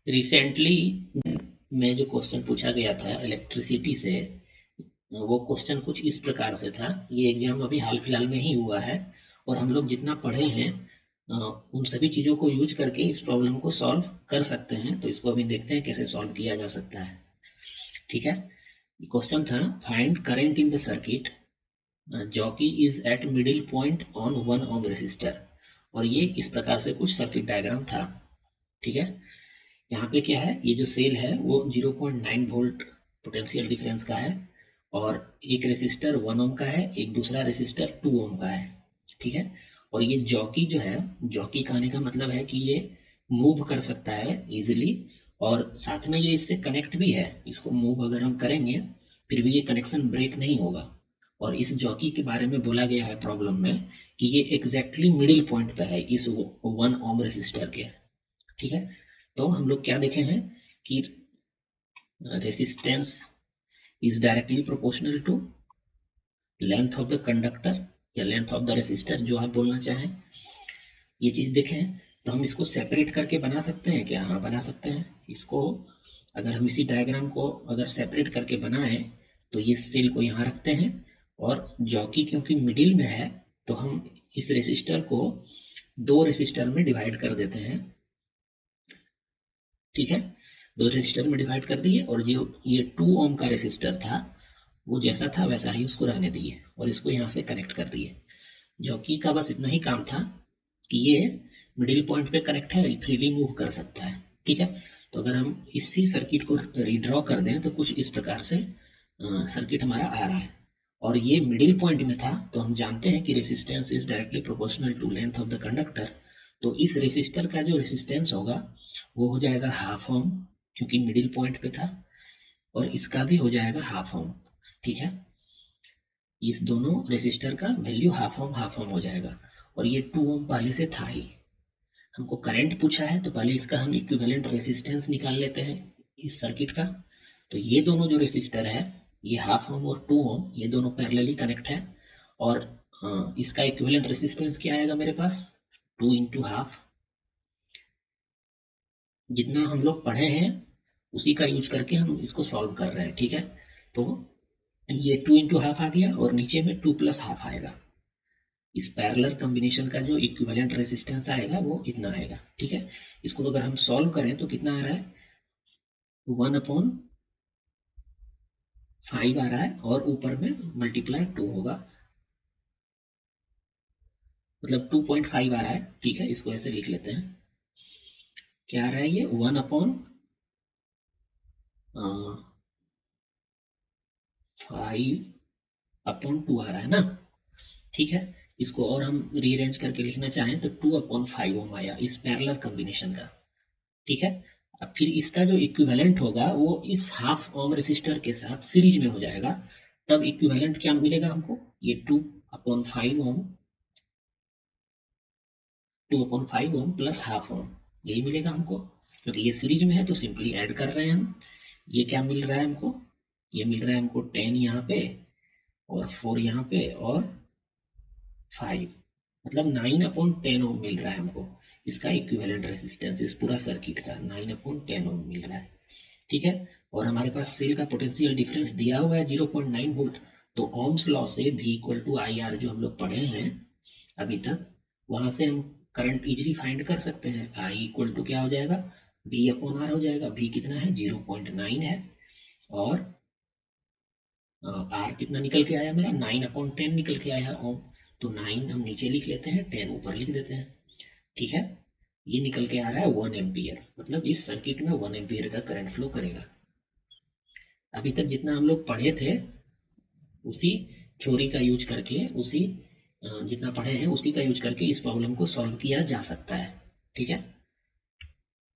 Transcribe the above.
Recently में जो question पूछा गया था इलेक्ट्रिसिटी से, वो क्वेश्चन कुछ इस प्रकार से था। ये एग्जाम अभी हाल फिलहाल में ही हुआ है और हम लोग जितना पढ़े हैं उन सभी चीज़ों को यूज करके इस प्रॉब्लम को सॉल्व कर सकते हैं। तो इसको अभी देखते हैं कैसे सॉल्व किया जा सकता है। ठीक है, क्वेश्चन था find current in the circuit jockey is eight middle point on 1 ohm resistor. और ये इस प्रकार से कुछ सर्किट डायग्राम था। ठीक है, यहाँ पे क्या है, ये जो सेल है वो 0.9 वोल्ट पोटेंशियल डिफरेंस का है और एक रेसिस्टर 1 ओम का है, एक दूसरा रेसिस्टर 2 ओम का है। ठीक है, और ये जॉकी जो है, जॉकी कहने का मतलब है कि ये मूव कर सकता है इजिली और साथ में ये इससे कनेक्ट भी है। इसको मूव अगर हम करेंगे फिर भी ये कनेक्शन ब्रेक नहीं होगा। और इस जॉकी के बारे में बोला गया है प्रॉब्लम में कि ये एग्जैक्टली मिडिल पॉइंट पे है इस 1 ओम रेसिस्टर के। ठीक है, तो हम लोग क्या देखे हैं कि resistance is directly proportional to length of the conductor या लेंथ ऑफ द रेसिस्टर, जो आप बोलना चाहें। ये चीज देखें तो हम इसको सेपरेट करके बना सकते हैं क्या? हाँ, बना सकते हैं। इसको अगर हम इसी डायग्राम को अगर सेपरेट करके बनाएं तो ये सेल को यहाँ रखते हैं और जॉकी क्योंकि मिडिल में है तो हम इस रेसिस्टर को 2 रेसिस्टर में डिवाइड कर देते हैं। ठीक है, 2 रेसिस्टर में डिवाइड कर दिए और जो ये 2 ओम का रेसिस्टर था वो जैसा था वैसा ही उसको रहने दिए और इसको यहाँ से कनेक्ट कर दिए। जॉकी का बस इतना ही काम था कि ये मिडिल पॉइंट पे कनेक्ट है, फ्रीली मूव कर सकता है। ठीक है, तो अगर हम इसी सर्किट को रीड्रॉ कर दें तो कुछ इस प्रकार से सर्किट हमारा आ रहा है और ये मिडिल पॉइंट में था। तो हम जानते हैं कि resistance is directly proportional to length of the conductor. तो इस रेसिस्टर का जो रेसिस्टेंस होगा वो हो जाएगा 1/2 ओम, क्योंकि मिडिल पॉइंट पे था, और इसका भी हो जाएगा 1/2 ओम। ठीक है, इस दोनों रेसिस्टर का वैल्यू 1/2 ओम हो जाएगा और ये 2 ओम पहले से था ही। हमको करंट पूछा है तो पहले इसका हम इक्विवेलेंट रेसिस्टेंस निकाल लेते हैं इस सर्किट का। तो ये दोनों जो रेसिस्टर है, ये 1/2 ओम और 2 ओम, ये दोनों पैरेलली कनेक्ट है और इसका इक्विवेलेंट रेसिस्टेंस क्या आएगा मेरे पास? 2 इंटू हाफ। जितना हम लोग पढ़े हैं उसी का यूज करके हम इसको सॉल्व कर रहे हैं। ठीक है, तो ये 2 इंटू हाफ आ गया और नीचे में 2 प्लस हाफ आएगा। इस पैरेलल कॉम्बिनेशन का जो इक्विवेलेंट रेजिस्टेंस आएगा वो इतना आएगा। ठीक है, इसको अगर हम सॉल्व करें तो कितना आ रहा है? 1/5 आ रहा है और ऊपर में मल्टीप्लाई 2 होगा, मतलब 2.5 आ रहा है। ठीक है, इसको ऐसे लिख लेते हैं। क्या आ रहा है ये? 1/5/2 आ रहा है ना। ठीक है, इसको और हम रीअरेंज करके लिखना चाहें तो 2/5 ओम आया इस पैरेलल कॉम्बिनेशन का। ठीक है, अब फिर इसका जो इक्विवेलेंट होगा वो इस 1/2 ओम रेसिस्टर के साथ सीरीज में हो जाएगा। तब इक्विवेलेंट क्या मिलेगा हमको? ये 2/5 ओम, 2/5 ओम प्लस 1/2 ओम, यही मिलेगा हमको। क्योंकि ये सीरीज में है तो सिंपली ऐड कर रहे हैं हम। ये क्या मिल रहा है हमको? ये मिल रहा है हमको 10 यहाँ पे और 4 यहाँ पे और 5, मतलब 9/10 ओम मिल रहा है हमको। इसका इक्विवेलेंट रेसिस्टेंस इस पूरा सर्किट का 9/10 ओम मिल रहा है। ठीक है, और हमारे पास सेल का पोटेंशियल डिफरेंस दिया हुआ है 0.9 वोल्ट। तो ओम्स लॉ से V equal to I R जो हम लोग पढ़े हैं अभी तक, वहां से हम करंट इजीली फाइंड कर सकते हैं। I इक्वल टू क्या हो जाएगा? V/R हो जाएगा। V कितना है? 0.9 है और R कितना निकल के आया मेरा? 9/10 निकल के आया ओम। तो 9 हम नीचे लिख लेते हैं, 10 ऊपर लिख देते हैं। ठीक है, ये निकल के आ रहा है 1 एम्पियर, मतलब इस सर्किट में 1 एम्पियर का करंट फ्लो करेगा। अभी तक जितना हम लोग पढ़े थे उसी थ्योरी का यूज करके, उसी जितना पढ़े हैं उसी का यूज करके इस प्रॉब्लम को सॉल्व किया जा सकता है। ठीक है,